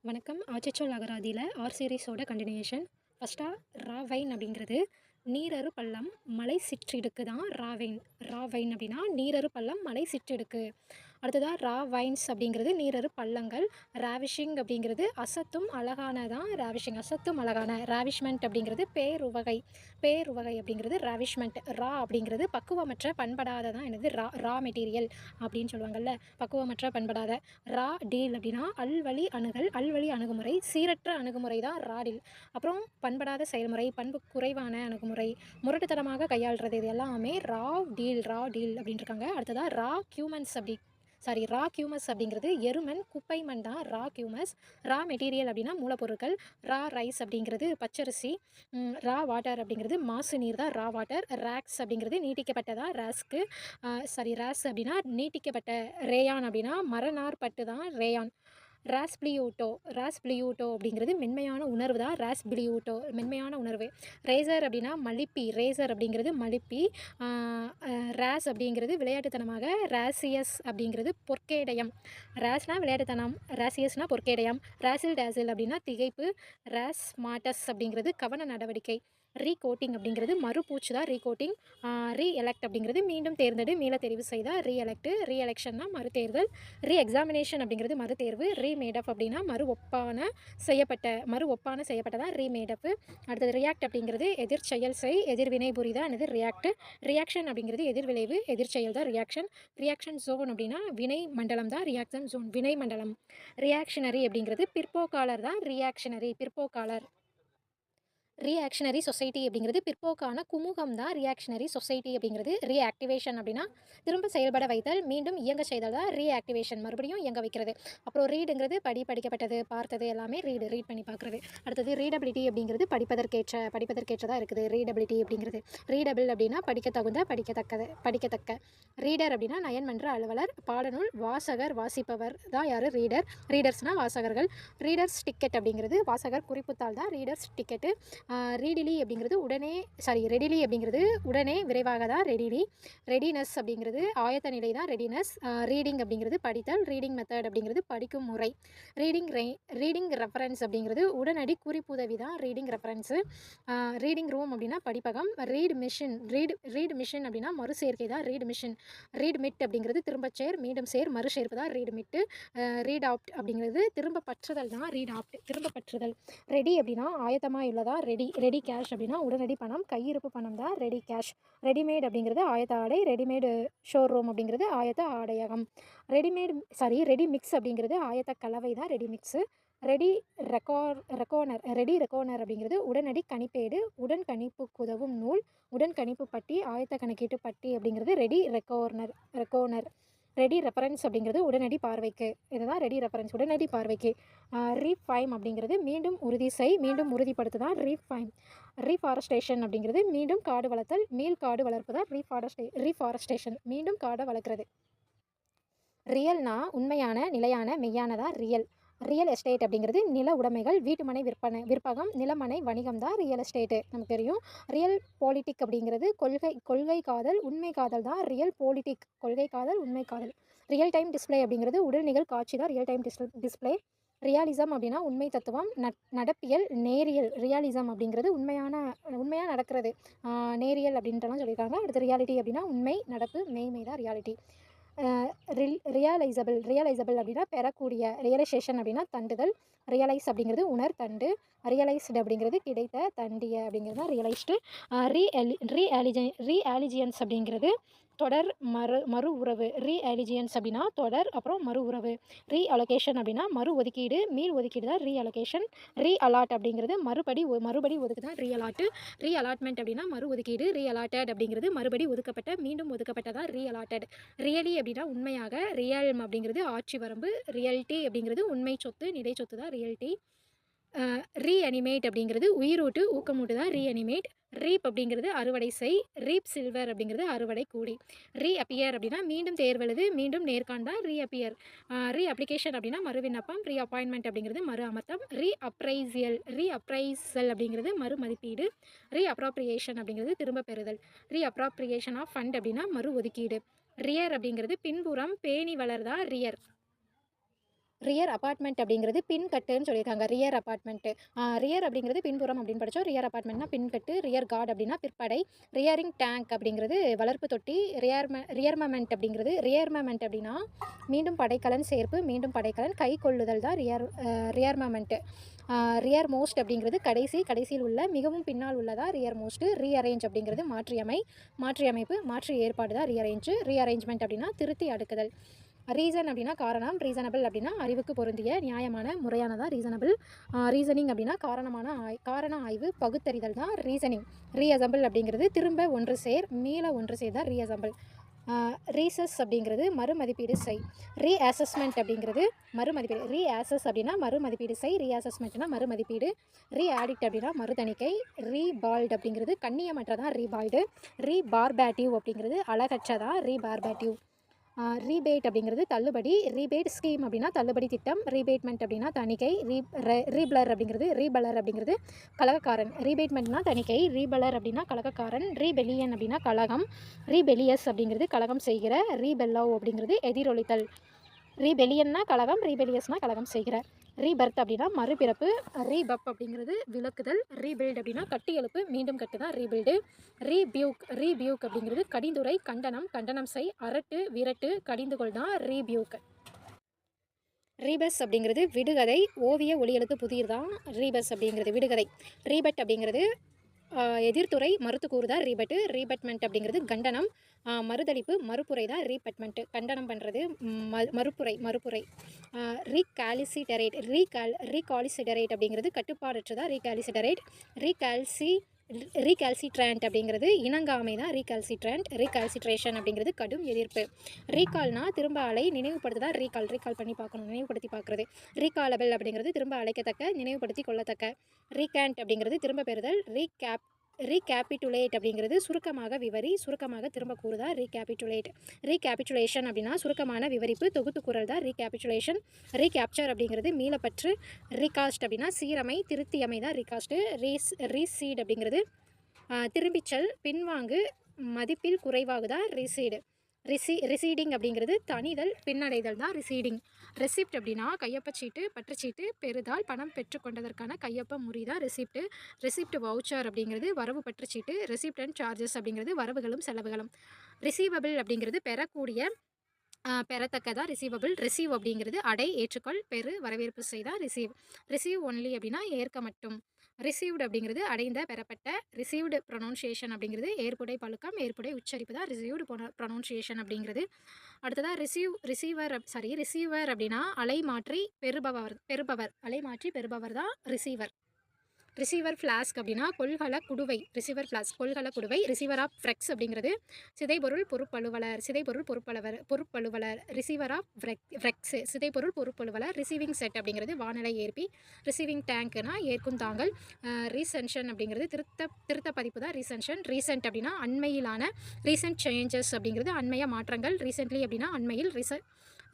வணக்கம். ஆச்சிச்சோல் அகராதியில R சீரிஸோட continuation. ஃபர்ஸ்ட்டா ராவைன் அப்படிங்கிறது நீரறு பள்ளம், மலை சிற்றிடுக்கு தான் ராவைன். ராவைன் அப்படின்னா நீரறு பள்ளம், மலை சிற்றிடுக்கு. அடுத்ததா ராவைன்ஸ் அப்படிங்கிறது நீரறு பள்ளங்கள். ராவிஷிங் அப்படிங்கிறது அசத்தும் அழகான தான் ராவிஷிங். அசத்தும் அழகான. ராவிஷ்மெண்ட் அப்படிங்கிறது பேருவகை. பேருவகை அப்படிங்கிறது ராவிஷ்மெண்ட். ரா அப்படிங்கிறது பக்குவமற்ற பண்படாத தான் என்னது ரா மெட்டீரியல் அப்படின்னு சொல்லுவாங்கல்ல. பக்குவமற்ற பண்படாத. ரா டீல் அப்படின்னா அல்வழி அணுகல். அல்வழி அணுகுமுறை. சீரற்ற அணுகுமுறை தான் ராடில். அப்புறம் பண்படாத செயல்முறை, பண்பு குறைவான அணுகுமுறை, முரட்டுத்தனமாக கையாளுறது, இது எல்லாமே ரா டீல் அப்படின்னு இருக்காங்க. அடுத்ததா ரா கியூமஸ் அப்படிங்கிறது எருமன் குப்பை மண் தான் ரா கியூமஸ். ரா மெட்டீரியல் அப்படின்னா மூலப்பொருட்கள். ரா ரைஸ் அப்படிங்கிறது பச்சரிசி. ரா வாட்டர் அப்படிங்கிறது மாசு நீர் தான் ரா வாட்டர். ரேக்ஸ் அப்படிங்கிறது நீட்டிக்கப்பட்டதா ரேஸ்க்கு. ரேஸ் அப்படின்னா நீட்டிக்கப்பட்ட. ரேயான் அப்படின்னா மரநார் பட்டு தான் ரேயான். ராஸ்பிளியூட்டோ அப்படிங்கிறது மென்மையான உணர்வு தான் ராஸ்பிளியூட்டோ, மென்மையான உணர்வு. ரேசர் அப்படின்னா மலிப்பி. ரேசர் அப்படிங்கிறது மலிப்பி. ரேஸ் அப்படிங்கிறது விளையாட்டுத்தனமாக. ராசியஸ் அப்படிங்கிறது பொற்கேடயம். ரேஸ்னால் விளையாட்டுத்தனம், ராசியஸ்னால் பொற்கேடயம். ராசில் டேசில் அப்படின்னா திகைப்பு. ரேஸ் மாட்டஸ் அப்படிங்கிறது கவன நடவடிக்கை. ரீகோட்டிங் அப்படிங்கிறது மறுபூச்சு தான் ரீகோட்டிங். ரீஎலெக்ட் அப்படிங்கிறது மீண்டும் தேர்ந்தெடு, மீள தெரிவு செய்தால் ரீஎலெக்ட். ரீஎலெக்ஷன்னா மறுதேர்தல். ரீஎக்ஸாமினேஷன் அப்படிங்கிறது மறுதேர்வு. ரீமேடப் அப்படின்னா மறு ஒப்பான செய்யப்பட்டதான் ரீமேடப்பு. அடுத்தது ரியாக்ட் அப்படிங்கிறது எதிர்ச்செயல் செய், எதிர்வினை புரிதான் என்னது ரியாக்ட். ரியாக்ஷன் அப்படிங்கிறது எதிர்விளைவு, எதிர்ச்செயல் தான் ரியாக்ஷன். ரியாக்ஷன் ஜோன் அப்படின்னா வினை மண்டலம் தான் ரியாக்ஷன் ஜோன், வினை மண்டலம். ரியாக்ஷனரி அப்படிங்கிறது பிற்போக்காளர் தான் ரியாக்ஷனரி, பிற்போக்காளர். ரீஆக்ஷனரி சொசைட்டி அப்படிங்கிறது பிற்போக்கான குமுகம் தான் ரியாக்ஷனரி சொசைட்டி அப்படிங்கிறது. ரீஆக்டிவேஷன் அப்படின்னா திரும்ப செயல்பட வைத்தல், மீண்டும் இயங்க செய்தல் தான் ரீஆக்டிவேஷன், மறுபடியும் இயங்க வைக்கிறது. அப்புறம் ரீடுங்கிறது படிக்கப்பட்டது, பார்த்தது எல்லாமே ரீட் பண்ணி பார்க்குறது. அடுத்தது ரீடபிலிட்டி அப்படிங்கிறது படிப்பதற்கேற்றதாக இருக்குது ரீடபிலிட்டி அப்படிங்கிறது. ரீடபிள் அப்படின்னா படிக்கத்தக்க. ரீடர் அப்படின்னா நயன்மன்ற அலுவலர். பாடநூல் வாசகர், வாசிப்பவர் தான் யார் ரீடர். ரீடர்ஸ்னால் வாசகர்கள். ரீடர்ஸ் டிக்கெட் அப்படிங்கிறது வாசகர் குறிப்புத்தாள் தான் ரீடர்ஸ் டிக்கெட்டு. ரெடிலி அப்படிங்கிறது உடனே விரைவாக தான் ரெடிலி. ரெடினஸ் அப்படிங்கிறது ஆயத்த நிலை தான் ரெடினஸ். ரீடிங் அப்படிங்கிறது படித்தல். ரீடிங் மெத்தட் அப்படிங்கிறது படிக்கும் முறை. ரீடிங் ரெஃபரன்ஸ் அப்படிங்கிறது உடனடி குறிப்புதவி தான் ரீடிங் ரெஃபரன்ஸு. ரீடிங் ரூம் அப்படின்னா படிப்பகம். ரீட் மிஷின் அப்படின்னா மறுசேர்க்கை தான் ரீட் மிஷின். ரீட் மிட் அப்படிங்கிறது திரும்பச்சேர், மீண்டும் சேர், மறுசேர்ப்பு தான் ரீட் மிட்டு. ரீட் ஆப்ட் அப்படிங்கிறது திரும்ப பற்றுதல் தான் ரீட் ஆப்ட், திரும்ப பற்றுதல். ரெடி அப்படின்னா ஆயத்தமாக உள்ளதா ரெடி கேஷ் அப்படின்னா உடனடி பணம், கையிருப்பு பணம் தான் ரெடி கேஷ். ரெடிமேட் அப்படிங்கிறது ஆயத்த ஆடை. ரெடிமேடு ஷோரூம் அப்படிங்கிறது ஆயத்த ஆடையகம். ரெடி மிக்ஸ் அப்படிங்கிறது ஆயத்த கலவை தான் ரெடி மிக்ஸு. ரெடி ரெக்கோனர் அப்படிங்கிறது உடனடி கணிப்பேடு, உடன் கணிப்புக்குதவும் நூல், உடன் கணிப்பு பட்டி, ஆயத்த கணக்கீட்டு பட்டி அப்படிங்கிறது ரெடி ரெக்கோனர். ரெடி ரெஃபரன்ஸ் அப்படிங்கிறது உடனடி பார்வைக்கு. இதுதான் ரெடி ரெஃபரன்ஸ், உடனடி பார்வைக்கு. ரீஃபைம் அப்படிங்கிறது மீண்டும் உறுதி செய், மீண்டும் உறுதிப்படுத்து தான் ரீஃபைம். ரீஃபாரஸ்டேஷன் அப்படிங்கிறது மீண்டும் காடு வளர்த்தல், மீள் காடு வளர்ப்பு தான் ரீஃபாரஸ்டேஷன், மீண்டும் காடை வளர்க்குறது. ரியல்னா உண்மையான, நிலையான, மெய்யானதா ரியல். ரியல் எஸ்டேட் அப்படிங்கிறது நில உடைமைகள், வீட்டுமனை விற்பகம், நிலமனை வணிகம் தான் ரியல் எஸ்டேட்டு, நமக்கு தெரியும். ரியல் பாலிட்டிக் அப்படிங்கிறது கொள்கை காதல், உண்மை காதல் தான் ரியல் பாலிட்டிக். கொள்கை காதல், உண்மை காதல். ரியல் டைம் டிஸ்பிளே அப்படிங்கிறது உடல்நிகழ் காட்சி தான் ரியல் டைம் டிஸ்பிளே. ரியாலிசம் அப்படின்னா உண்மை தத்துவம், நடப்பியல், நேரியல். ரியாலிசம் அப்படிங்கிறது உண்மையாக நடக்கிறது, நேரியல் அப்படின்றலாம் சொல்லியிருக்காங்க. அடுத்து ரியாலிட்டி அப்படின்னா உண்மை, நடப்பு, மெய்மை தான் ரியாலிட்டி. ரியலைசபிள் அப்படின்னா பெறக்கூடிய. ரியலைசேஷன் அப்படின்னா தண்டுதல். ரியலைஸ் அப்படிங்கிறது உணர், தண்டு. ரியலைஸ்டு அப்படிங்கிறது கிடைத்த, தண்டிய அப்படிங்கிறது தான் ரியலைஸ்டு. ரீஆலிஜியன்ஸ் அப்படிங்கிறது தொடர், மறு உறவு. ரீஆலிஜியன்ஸ் அப்படின்னா தொடர், அப்புறம் மறு உறவு. ரீஅலோகேஷன் அப்படின்னா மறு ஒதுக்கீடு, மீள் ஒதுக்கீடு தான் ரீஅலோகேஷன். ரீஅலாட் அப்படிங்கிறது மறுபடி ஒதுக்கு தான் ரீஅலாட்டு. ரீஅலாட்மெண்ட் அப்படின்னா மறு ஒதுக்கீடு. ரீஅலாட்டட் அப்படிங்கிறது மறுபடி ஒதுக்கப்பட்ட, மீண்டும் ஒதுக்கப்பட்டதான் ரீஅலாட்டட். ரியலி அப்படின்னா உண்மையாக. ரியல்ம் அப்படிங்கிறது ஆட்சி வரம்பு. ரியல்ட்டி அப்படிங்கிறது உண்மை சொத்து, நிலை சொத்து தான் ரியல்ட்டி. ரீஅனிமேட் அப்படிங்கிறது உயிரூட்டு, ஊக்கமூட்டு தான் ரீஅனிமேட். ரீப் அப்படிங்கிறது அறுவடை செய். ரீப் சில்வர் அப்படிங்கிறது அறுவடை கூலி. ரீஅப்பியர் அப்படின்னா மீண்டும் தேர்வெழுது, மீண்டும் நேர்காண் தான் ரீஅப்பியர். ரீஅப்ளிகேஷன் அப்படின்னா மறு விண்ணப்பம். ரீஅப்பாயின்மெண்ட் அப்படிங்கிறது மறு அமர்த்தம். ரீஅப்ரைசல் அப்படிங்கிறது மறு மதிப்பீடு. ரீஅப்ராப்ரியேஷன் அப்படிங்கிறது திரும்ப பெறுதல். ரீஅப்ராப்ரியேஷன் ஆஃப் ஃபண்ட் அப்படின்னா மறு ஒதுக்கீடு. ரியர் அப்படிங்கிறது பின்புறம் பேணி வளர்தா ரியர். ரியர் அபார்ட்மெண்ட் அப்படிங்கிறது பின்கட்டுன்னு சொல்லியிருக்காங்க. Rear apartment. ரியர் அப்படிங்கிறது பின்புறம் அப்படின்னு படித்தோம். ரியர் அபார்ட்மெண்ட்னா பின்கட்டு. ரியர் கார்டு அப்படின்னா பிற்படை. ரியரிங் டேங்க் அப்படிங்கிறது வளர்ப்பு தொட்டி. ரியர்மமெண்ட் அப்படிங்கிறது ரியர்மமெண்ட் அப்படின்னா மீண்டும் படைக்கலன் சேர்ப்பு. மீண்டும் படைக்கலன் கை கொள்ளுதல் தான் ரியர்மமெண்ட்டு. ரியர் மோஸ்ட் அப்படிங்கிறது கடைசியில் உள்ள மிகவும் பின்னால் உள்ளதா ரியர் மோஸ்ட்டு. ரீஅரேஞ்ச் அப்படிங்கிறது மாற்றியமைப்பு. மாற்று ஏற்பாடு தான் ரீஅரேஞ்ச்மெண்ட் அப்படின்னா திருத்தி அடுக்குதல். ரீசன் அப்படின்னா காரணம். ரீசனபிள் அப்படின்னா அறிவுக்கு பொருந்திய நியாயமான முறையானதாக ரீசனபிள். ரீசனிங் அப்படின்னா காரண ஆய்வு பகுத்தறிதல் தான் ரீசனிங். ரீஅசம்பிள் அப்படிங்கிறது திரும்ப ஒன்று சேர் மீள ஒன்று சேர் தான் ரீஅசம்பிள். ரீசஸ் அப்படிங்கிறது மறுமதிப்பீடு செய். ரீஅசஸ்மெண்ட் அப்படிங்கிறது மறுமதிப்பீடு. ரீஅசஸ் அப்படின்னா மறுமதிப்பீடு செய். ரீஅசஸ்மெண்ட்னா மறுமதிப்பீடு. ரீஆடிட் அப்படின்னா மறுதணிக்கை. ரீபால்டு அப்படிங்கிறது கண்ணியமற்றதான் ரீபால்டு. ரீபார்பேட்டிவ் அப்படிங்கிறது அழகற்றதா ரீபார்பேட்டிவ். ரீபேட் அப்படிங்கிறது தள்ளுபடி. ரீபேட் ஸ்கீம் அப்படின்னா தள்ளுபடி திட்டம். ரீபேட்மெண்ட் அப்படின்னா தணிக்கை. ரீபலர் அப்படிங்கிறது கலகக்காரன். ரீபேட்மெண்ட்னா தணிக்கை. ரீபலர் அப்படின்னா கலகக்காரன். ரீபெலியன் அப்படின்னா கலகம். ரீபெலியஸ் அப்படிங்கிறது கலகம் செய்கிற. ரீபெல்லோவ் அப்படிங்கிறது எதிரொலித்தல். ரீபெலியன்னா கலகம். ரீபெலியஸ்னா கலகம் செய்கிற. ரீபர்த் அப்படின்னா மறுபிறப்பு. ரீபப் அப்படிங்கிறது விளக்குதல். ரீபில்ட் அப்படின்னா கட்டி எழுப்பு மீண்டும் கட்டுதான் ரீபில்டு. ரீபியூக் அப்படிங்கிறது கடிந்துரை கண்டனம் செய். அரட்டு விரட்டு கடிந்துகொள் தான் ரீபியூக். ரீபஸ் அப்படிங்கிறது விடுகதை. ஓவிய ஒளியெழுத்து புதிர் தான் ரீபஸ் அப்படிங்கிறது விடுகதை. ரீபட் அப்படிங்கிறது எதிர்த்துறை மறுத்து கூறுதான் ரீபட்டு. ரீபட்மெண்ட் அப்படிங்கிறது கண்டனம். மறுதளிப்பு மறுப்புரை தான் ரீபட்மெண்ட்டு. கண்டனம் பண்ணுறது மறுப்புரை. ரீகாலிசிடரேட் அப்படிங்கிறது கட்டுப்பாடற்றதா ரீகாலிசிடரேட். ரீகால்சிட்ரண்ட் அப்படிங்கிறது இணங்காமை தான் ரீகால்சிட்ரண்ட். ரீகால்சிட்ரேஷன் அப்படிங்கிறது கடும் எதிர்ப்பு. ரீகால்னா திரும்ப அலை நினைவுபடுத்துதா ரீகால் பண்ணி பார்க்கணும், நினைவுபடுத்தி பார்க்குறது. ரீகாலபிள் அப்படிங்கிறது திரும்ப அழைக்கத்தக்க நினைவுபடுத்தி கொள்ளத்தக்க. ரீகேண்ட் அப்படிங்கிறது திரும்ப பெறுதல். ரீகேபிட்டுலேட் அப்படிங்கிறது சுருக்கமாக விவரி, சுருக்கமாக திரும்ப கூறுதா ரீகேபிட்டுலேஷன் அப்படின்னா சுருக்கமான விவரிப்பு தொகுத்து கூறல் தான் ரீகேபிட்டுலேஷன். ரீகேப்சர் அப்படிங்கிறது மீளப்பற்று. ரீகாஸ்ட் அப்படின்னா சீரமை திருத்தியமை தான் ரீகாஸ்ட்டு. ரீசீட் அப்படிங்கிறது திரும்பிச்சல் பின்வாங்கு மதிப்பில் குறைவாகுதா ரீசீடு. ரிசீடிங் அப்படிங்கிறது தணிதல் பின்னடைதல் தான் ரிசீடிங். ரெசிப்ட் அப்படின்னா கையொப்பச்சீட்டு பற்றுச்சீட்டு பெறுதால் பணம் பெற்றுக்கொண்டதற்கான கையொப்ப முறிதான் ரெசிப்ட். ரெசிப்ட் வவுச்சர் அப்படிங்கிறது வரவு பற்றுச்சீட்டு. ரெசிப்ட் அண்ட் சார்ஜஸ் அப்படிங்கிறது வரவுகளும் செலவுகளும். ரிசீவபிள் அப்படிங்கிறது பெறத்தக்கதா ரிசீவபிள். ரிசீவ் அப்படிங்கிறது அடை ஏற்றுக்கொள் பெறு வரவேற்பு செய்தா ரிசீவ் ஒன்லி அப்படின்னா ஏற்க மட்டும். ரிசீவ்டு அப்படிங்கிறது அடைந்த பெறப்பட்ட. ரிசீவ்டு ப்ரொனவுன்சியேஷன் அப்படிங்கிறது ஏற்புடை பழுக்கம் ஏற்புடை உச்சரிப்பு தான் ரிசீவ்டு ப்ரொனவுன்சியேஷன் அப்படிங்கிறது. அடுத்ததாக ரிசீவர் அப்படின்னா அலை மாற்றி பெறுபவர் அலை மாற்றி பெறுபவர் தான் ரிசீவர். ரிசீவர் ஃப்ளாஸ்க் அப்படின்னா கொள்கல குடுவை. ரிசீவர் ஃப்ளாஸ்க் கொள்கல குடுவை. ரிசீவர் ஆஃப் ஃப்ரெக்ஸ் அப்படிங்கிறது சிதைபொருள் பொறுப்பழுவலர். ரிசீவர் ஆஃப் ஃப்ரெக்ஸ் சிதைபொருள் பொறுப்பழுவலர். ரிசீவிங் செட் அப்படிங்கிறது வானிலை ஏற்பி. ரிசீவிங் டேங்க்னா ஏற்கும் தாங்கல். ரீசென்ஷன் அப்படிங்கிறது திருத்த பதிப்பு தான் ரீசென்ஷன். ரீசென்ட் அப்படின்னா அண்மையிலான. ரீசென்ட் சேஞ்சஸ் அப்படிங்கிறது அண்மைய மாற்றங்கள். ரீசென்ட்லி அப்படின்னா அண்மையில்.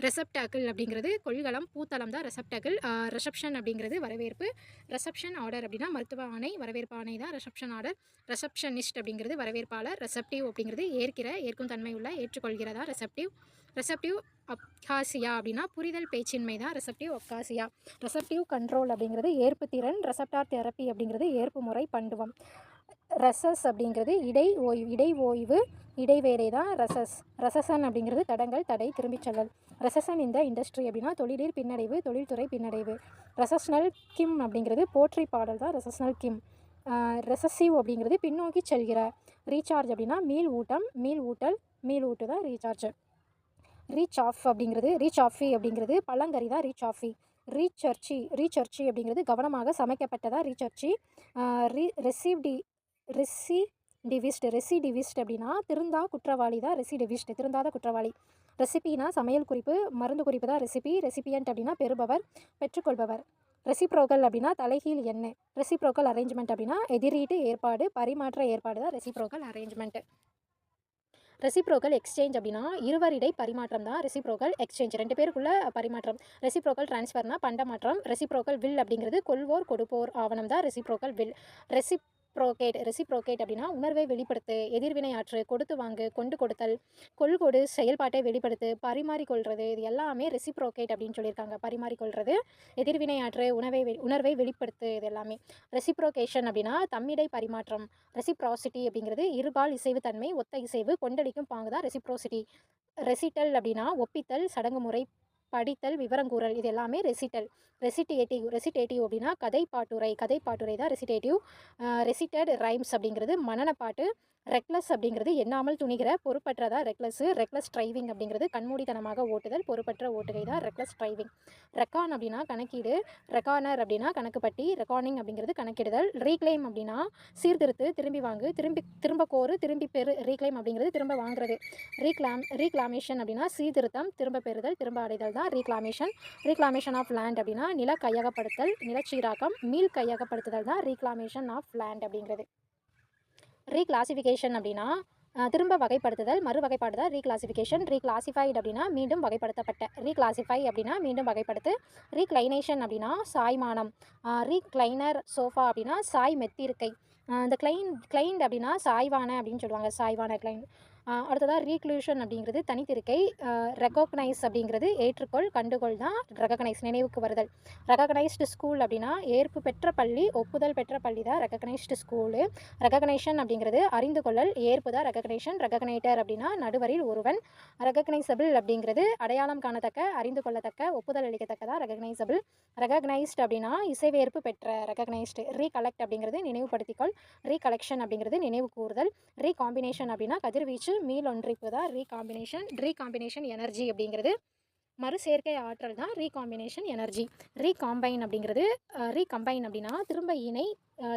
ரெசப்டாக்கிள் அப்படிங்கிறது கொள்கலம் பூத்தளம் தான் ரெசப்டாக்கிள். ரெசப்ஷன் அப்படிங்கிறது வரவேற்பு. ரெசப்ஷன் ஆர்டர் அப்படின்னா மருத்துவ ஆணை வரவேற்பு ஆணை தான் ரெசப்ஷன் ஆர்டர். ரெசப்ஷனிஸ்ட் அப்படிங்கிறது வரவேற்பாளர். ரெசப்டிவ் அப்படிங்கிறது ஏற்கும் தன்மை உள்ள ஏற்றுக்கொள்கிறதா ரெசப்டிவ் அப்காசியா அப்படின்னா புரிதல் பேச்சின்மை தான் ரெசப்டிவ் அப்காசியா. ரெசப்டிவ் கண்ட்ரோல் அப்படிங்கிறது ஏற்பு திறன். ரெசப்டார் தெரப்பி அப்படிங்கிறது ஏற்பு முறை பண்டுவம். ரெசஸ் அப்படிங்கிறது இடை ஓய்வு இடைவேளை தான் ரெசசன் அப்படிங்கிறது தடங்கள் தடை திரும்பிச் செல்லல். ரெசசன் இந்த இண்டஸ்ட்ரி அப்படின்னா தொழிலில் பின்னடைவு தொழில்துறை பின்னடைவு. ரெசஸ்னல் கிம் அப்படிங்கிறது போற்றி பாடல் தான் ரெசஸ்னல் கிம். ரெசசிவ் அப்படிங்கிறது பின்னோக்கி செல்கிற. ரீசார்ஜ் அப்படின்னா மீள் ஊட்டு தான் ரீசார்ஜ். ரீச் ஆஃபி அப்படிங்கிறது பழங்கறி தான் ரீச் ஆஃபி. ரீசர்ச்சி அப்படிங்கிறது கவனமாக சமைக்கப்பட்டதா ரீசர்ச்சி. ரெசிடிவிஸ்ட் அப்படின்னா திருந்தாத குற்றவாளி. ரெசிபினா சமையல் குறிப்பு மருந்து குறிப்பு தான் ரெசிபியன்ட் அப்படின்னா பெறுபவர் பெற்றுக்கொள்பவர். ரெசிப்ரோக்கல் அப்படின்னா தலைகீழ் எண்ணு. ரெசிப்ரோக்கல் அரேஞ்ச்மெண்ட் அப்படின்னா எதிரீட்டு ஏற்பாடு பரிமாற்ற ஏற்பாடு தான் ரெசிப்ரோக்கல் அரேஞ்ச்மெண்ட். ரெசிப்ரோக்கல் எக்ஸ்சேஞ்ச் அப்படின்னா இருவரிடை பரிமாற்றம் தான் ரெசிப்ரோக்கல் எக்ஸ்சேஞ்ச். 2 பேருக்குள்ள பரிமாற்றம். ரெசிப்ரோக்கல் டிரான்ஸ்ஃபர்னா பண்டமாற்றம். ரெசிப்ரோக்கல் வில் அப்படிங்கிறது கொள்வோர் கொடுப்போர் ஆவணம் தான் ரெசிப்ரோக்கல் வில். ரெசிப்ரோகேட் அப்படின்னா உணர்வை வெளிப்படுத்து, எதிர்வினை ஆற்று, கொடுத்து வாங்கு, கொண்டு கொடுத்தல், கொள்கொடு, செயல்பாட்டை வெளிப்படுத்து, பரிமாறிக்கொள்றது, இது எல்லாமே ரெசிப்ரோகேட் அப்படின்னு சொல்லியிருக்காங்க. பரிமாறிக்கொள்றது, எதிர்வினை ஆற்று, உணர்வை வெளிப்படுத்து, இது எல்லாமே. ரெசிப்ரோகேஷன் அப்படின்னா தம்மிடை பரிமாற்றம். ரெசிப்ராசிட்டி அப்படிங்கிறது இருபால் இசைவுத்தன்மை, ஒத்த இசைவு, கொண்டளிக்கும் பாங்கு தான் ரெசிப்ரோசிட்டி. ரெசிட்டல் அப்படின்னா ஒப்பித்தல், சடங்குமுறை, படித்தல், விவரங்கூறல், இது எல்லாமே ரெசிட்டல். ரெசிட்டேட்டிவ் அப்படின்னா கதைப்பாட்டுரை தான் ரெசிட்டேட்டிவ். ரெசிட்டட் ரைம்ஸ் அப்படிங்கிறது மனனப்பாட்டு. ரெக்லஸ் அப்படிங்கிறது எண்ணாமல் துணிகிற, பொறுப்பற்றதா ரெக்லஸ் டிரைவிங் அப்படிங்கிறது கண்மூடித்தனமாக ஓட்டுதல், பொறுப்பற்ற ஓட்டுகை தான் ரெக்லஸ் டிரைவிங். ரெக்கான் அப்படின்னா கணக்கீடு, ரெக்கானர் அப்படின்னா கணக்குப்பட்டி, ரெக்கார்டிங் அப்படிங்கிறது கணக்கிடுதல். ரீக்ளைம் அப்படின்னா சீர்திருத்து, திரும்பி வாங்கு, திரும்ப கோரு, திரும்பி பெறு. ரீக்ளைம் அப்படிங்கிறது திரும்ப வாங்குறது. ரீக்ளாமேஷன் அப்படின்னா சீர்திருத்தம், திரும்ப பெறுதல், திரும்ப அடைதல் தான் ரீக்ளாமேஷன் ஆஃப் லேண்ட் அப்படின்னா நில கையகப்படுத்தல், நிலச்சீராக்கம், மீள் கையகப்படுத்துதல் தான் ரீக்ளாமேஷன் ஆஃப் லேண்ட் அப்படிங்கிறது. ரீக்ளாசிஃபிகேஷன் அப்படின்னா திரும்ப வகைப்படுத்துதல், மறு வகைப்பாடுதல் ரீக்ளாசிஃபிகேஷன். ரீக்ளாசிஃபைடு அப்படின்னா மீண்டும் வகைப்படுத்தப்பட்ட. ரீக்ளாசிஃபை அப்படின்னா மீண்டும் வகைப்படுத்து. ரீக்ளைனேஷன் அப்படின்னா சாய்மானம். ரீக்ளைனர் சோஃபா அப்படின்னா சாய் மெத்திருக்கை. இந்த கிளைண்ட் அப்படின்னா சாய்வான அப்படின்னு சொல்லுவாங்க, சாய்வான கிளைண்ட். அடுத்ததாக ரீக்ளூஷன் அப்படிங்கிறது தனித்திருக்கை. ரெகக்னைஸ் அப்படிங்கிறது ஏற்றுக்கொள், கண்டுகொள் தான் ரெகக்னைஸ், நினைவுக்கு வருதல். ரெகக்னைஸ்டு ஸ்கூல் அப்படின்னா ஏற்பு பெற்ற பள்ளி, ஒப்புதல் பெற்ற பள்ளி தான் ரெகக்னைஸ்டு ஸ்கூலு. ரெகக்னைஷன் அப்படிங்கிறது அறிந்து கொள்ளல், ஏற்பு தான் ரெகக்னைஷன். ரெகக்னேட்டர் அப்படின்னா நடுவரில் ஒருவன். ரெகக்னைசபிள் அப்படிங்கிறது அடையாளம் காணத்தக்க, அறிந்து கொள்ளத்தக்க, ஒப்புதல் அளிக்கத்தக்கதான் ரெகக்னைசபிள். ரெகக்னைஸ்டு அப்படின்னா இசைவேற்பு பெற்ற, ரெகக்னைஸ்டு. ரீகலெக்ட் அப்படிங்கிறது நினைவுபடுத்திக்கொள், ரீகலெக்ஷன் அப்படிங்கிறது நினைவு கூறுதல். ரீகாம்பினேஷன் அப்படின்னா கதிர்வீச்சு, மீளொன்றிப்பு தான் ரீகாம்பினேஷன் எனர்ஜி அப்படிங்கிறது மறுசேர்க்கை ஆற்றல் தான் ரீகாம்பினேஷன் எனர்ஜி. ரீகம்பைன் அப்படின்னா திரும்ப இணை,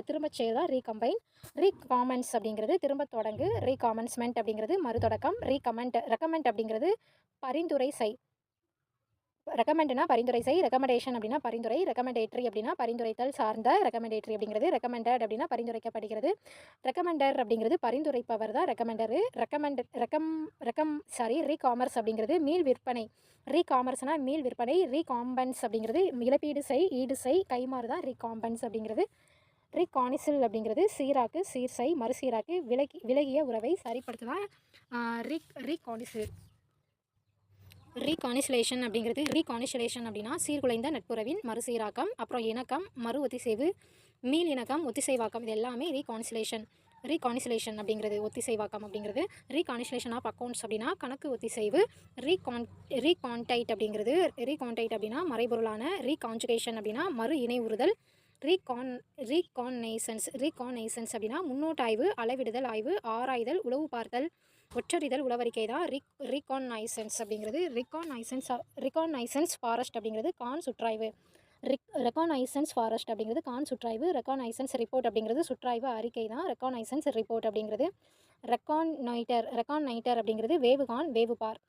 திரும்ப சேர் தான் ரீகம்பைன். ரீகாமன்ஸ் அப்படிங்கிறது திரும்ப தொடங்கு. ரீகாமன்ஸ்மெண்ட் அப்படிங்கிறது மறுதொடக்கம். ரெக்கமெண்ட் அப்படிங்கிறது பரிந்துரை செய். ரெக்கமெண்ட்னா பரிந்துரை செய். ரெக்கமெண்டேஷன் அப்படின்னா பரிந்துரை. ரெக்கமெண்டேட்டரி அப்படின்னா பரிந்துரைத்தல் சார்ந்த. ரெக்கமெண்டேட்டரி அப்படிங்கிறது. ரெக்கமெண்டட் அப்படின்னா பரிந்துரைக்கப்படுகிறது. ரெக்கமெண்டர் அப்படிங்கிறது பரிந்துரைப்பவர் தான் ரெக்கமெண்டரு. ரீகாமர்ஸ் அப்படிங்கிறது மீள் விற்பனை. ரீகாமர்ஸ்னால் மீள் விற்பனை. ரீகாம்பன்ஸ் அப்படிங்கிறது இழப்பீடு செய், ஈடு செய், கைமாறு தான் ரீகாம்பன்ஸ் அப்படிங்கிறது. ரீகானிசில் அப்படிங்கிறது சீராக்கு, சீர் செய், மறுசீராக்கு, விலகிய உறவை சரிப்படுத்துதான் ரீகானிசில். ரீகானிசுலேஷன் அப்படின்னா சீர்குலைந்த நட்புறவின் மறுசீராக்கம், அப்புறம் இணக்கம், மறு ஒத்திசைவு, மீள் இணக்கம், ஒத்திசைவாக்கம், இது எல்லாமே ரீகானிசுலேஷன் அப்படிங்கிறது ஒத்திசைவாக்கம் அப்படிங்கிறது. ரீகானிசுலேஷன் ஆஃப் அக்கௌண்ட்ஸ் அப்படின்னா கணக்கு ஒத்திசைவு. ரீகான்டைட் அப்படின்னா மறைபொருளான. ரீகான்ஜுகேஷன் அப்படின்னா மறு இணைவுறுதல். ரீகான்னைசன்ஸ் அப்படின்னா முன்னோட்டாய்வு, அளவிடுதல், ஆய்வு, ஆராய்தல், உளவு பார்த்தல், ஒற்றறிதல், உளவறிக்கை தான் ரீகான்னைசன்ஸ் அப்படிங்கிறது. ரிகான்னைசன்ஸ் ஃபாரஸ்ட் அப்படிங்கிறது கான் சுற்றாய்வு. ரெகானைசன்ஸ் ஃபாரஸ்ட் அப்படிங்கிறது கான் சுற்றாய்வு. ரெகானைசன்ஸ் ரிப்போர்ட் அப்படிங்கிறது சுற்றாய்வு அறிக்கை தான் ரெகானைசன்ஸ் ரிப்போர்ட் அப்படிங்கிறது. ரெகானைட்டர் அப்படிங்கிறது வேவுகான், வேவுபார்.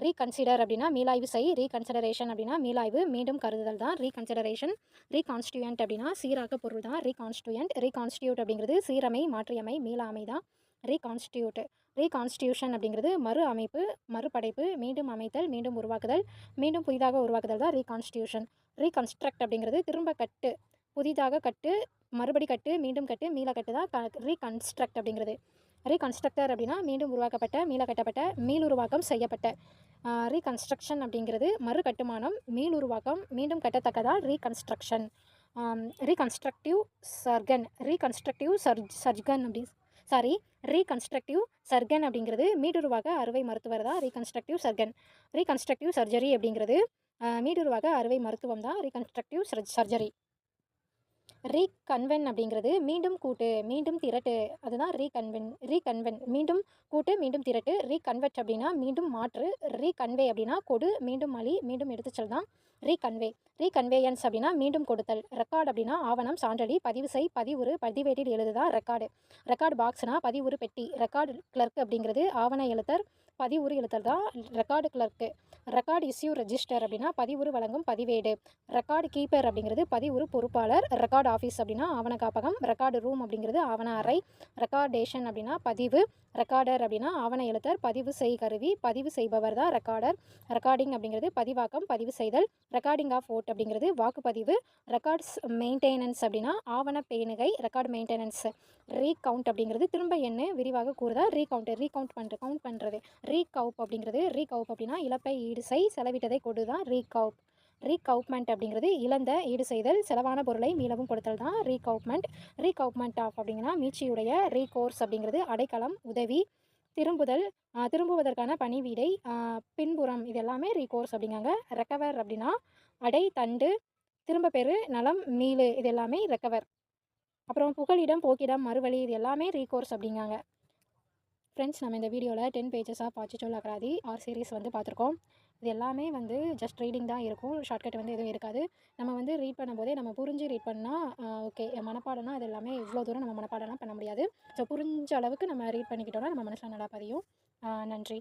ரீகன்சிடர் அப்படின்னா மீளாய்வு செய். ரீகன்சிடரேஷன் அப்படின்னா மீளாய்வு, மீண்டும் கருதுதல் தான் ரீகன்சிடரேஷன். ரீகான்ஸ்டியூயன்ட் அப்படின்னா சீராக்க பொருள் தான் ரீகான்ஸ்டியூட் அப்படிங்கிறது சீரமை, மாற்றியமை, மீளாமை தான் ரீகான்ஸ்டியூஷன் அப்படிங்கிறது மறு அமைப்பு, மறுபடைப்பு, மீண்டும் அமைத்தல், மீண்டும் உருவாக்குதல், மீண்டும் புதிதாக உருவாக்குதல் தான் ரீகான்ஸ்டியூஷன். ரீகன்ஸ்ட்ரக்ட் அப்படிங்கிறது திரும்ப கட்டு, புதிதாக கட்டு, மறுபடி கட்டு, மீண்டும் கட்டு, மீள கட்டு தான் ரீகன்ஸ்ட்ரக்ட் அப்படிங்கிறது. ரீகன்ஸ்ட்ரக்டர் அப்படின்னா மீண்டும் உருவாக்கப்பட்ட, மீள கட்டப்பட்ட, மீளுருவாக்கம் செய்யப்பட்ட. ரீகன்ஸ்ட்ரக்ஷன் அப்படிங்கிறது மறு கட்டுமானம், மீளுருவாக்கம், மீண்டும் கட்டத்தக்கதான் ரீகன்ஸ்ட்ரக்ஷன். ரீகன்ஸ்ட்ரக்டிவ் சர்கன் அப்படிங்கிறது மீடுருவாக அறுவை மருத்துவர் தான் ரீகன்ஸ்ட்ரக்டிவ் சர்கன். ரீகன்ஸ்ட்ரக்டிவ் சர்ஜரி அப்படிங்கிறது மீடுருவாக அறுவை மருத்துவம் தான் ரீகன்ஸ்ட்ரக்டிவ் சர்ஜரி. ரீகன்வென் அப்படிங்கிறது மீண்டும் கூட்டு, மீண்டும் திரட்டு, அதுதான் ரீகன்வென் மீண்டும் கூட்டு, மீண்டும் திரட்டு. ரீகன்வெர்ட் அப்படின்னா மீண்டும் மாற்று. ரீகன்வே அப்படின்னா கொடு, மீண்டும் அழி, மீண்டும் எடுத்துச்சல் தான் ரீகன்வேயன்ஸ் அப்படின்னா மீண்டும் கொடுத்தல். ரெக்கார்டு அப்படின்னா ஆவணம், சான்றளி, பதிவு செய், பதிவுறு, பதிவேட்டில் எழுதுதான் ரெக்கார்டு பாக்ஸ்னா பதிவுறு பெட்டி. ரெக்கார்டு கிளர்க் அப்படிங்கிறது ஆவண எழுத்தர், பதிவுறு எழுத்தர் தான் record clerk. Record issue register அப்படின்னா பதிவுறு வழங்கும் பதிவேடு. ரெக்கார்டு கீப்பர் அப்படிங்கிறது பதிவுறு பொறுப்பாளர். ரெக்கார்டு ஆஃபீஸ் அப்படின்னா ஆவண காப்பகம். ரெக்கார்டு ரூம் அப்படிங்கிறது ஆவண அறை. ரெக்கார்டேஷன் அப்படின்னா பதிவு. ரெக்கார்டர் அப்படின்னா ஆவண எழுத்தர். பதிவு செய் கருவி. பதிவு செய்பவர் தான் ரெக்கார்டர். ரெக்கார்டிங் அப்படிங்கிறது பதிவாக்கம், பதிவு செய்தல். ரெக்கார்டிங் ஆஃப் ஓட் அப்படிங்கிறது வாக்குப்பதிவு. ரெக்கார்ட்ஸ் மெயின்டெனன்ஸ் அப்படின்னா ஆவண பேணுகை. Record maintenance. ரீகவுண்ட் அப்படிங்கிறது திரும்ப எண்ணு விரிவாக கூறுதா. ரீகவுண்ட் பண்ணுறது. ரீகவுப் அப்படின்னா இழப்பை ஈடு செய், செலவிட்டதை கொடு தான் ரீகவுப். ரீகவுப்மெண்ட் அப்படிங்கிறது இழந்த ஈடு செய்தல், செலவான பொருளை மீளவும் கொடுத்தல் தான் ரீகவுப்மெண்ட். ரீகவுப்மெண்ட் ஆஃப் அப்படிங்கன்னா மீட்சியுடைய. ரீகோர்ஸ் அப்படிங்கிறது அடைக்கலம், உதவி. திரும்புவதற்கான பணிவிடை, பின்புறம், இது எல்லாமே ரீகோர்ஸ் அப்படிங்காங்க. ரெக்கவர் அப்படின்னா அடை, தண்டு, திரும்ப பெறு, நலம், மீளு, இது எல்லாமே ரெக்கவர். அப்புறம் புகலிடம், போக்கிடம், மறுவழி, இது எல்லாமே ரீகோர்ஸ் அப்படிங்காங்க. ஃப்ரெண்ட்ஸ், நம்ம இந்த வீடியோவில் 10 பேஜஸ் ஆஃப் பாச்சிச்சோல் அகராதி ஆர் சீரிஸ் வந்து பார்த்துருக்கோம். இது எல்லாமே வந்து ஜஸ்ட் ரீடிங் தான் இருக்கும். ஷார்ட்கட் வந்து எதுவும் இருக்காது. நம்ம வந்து ரீட் பண்ணும்போதே நம்ம புரிஞ்சு ரீட் பண்ணால் ஓகே. மனப்பாடம்னா அது எல்லாமே இவ்வளோ தூரம் நம்ம மனப்பாடம்லாம் பண்ண முடியாது. ஸோ புரிஞ்ச அளவுக்கு நம்ம ரீட் பண்ணிக்கிட்டோம்னா நம்ம மனசில் நல்லா பதியும். நன்றி.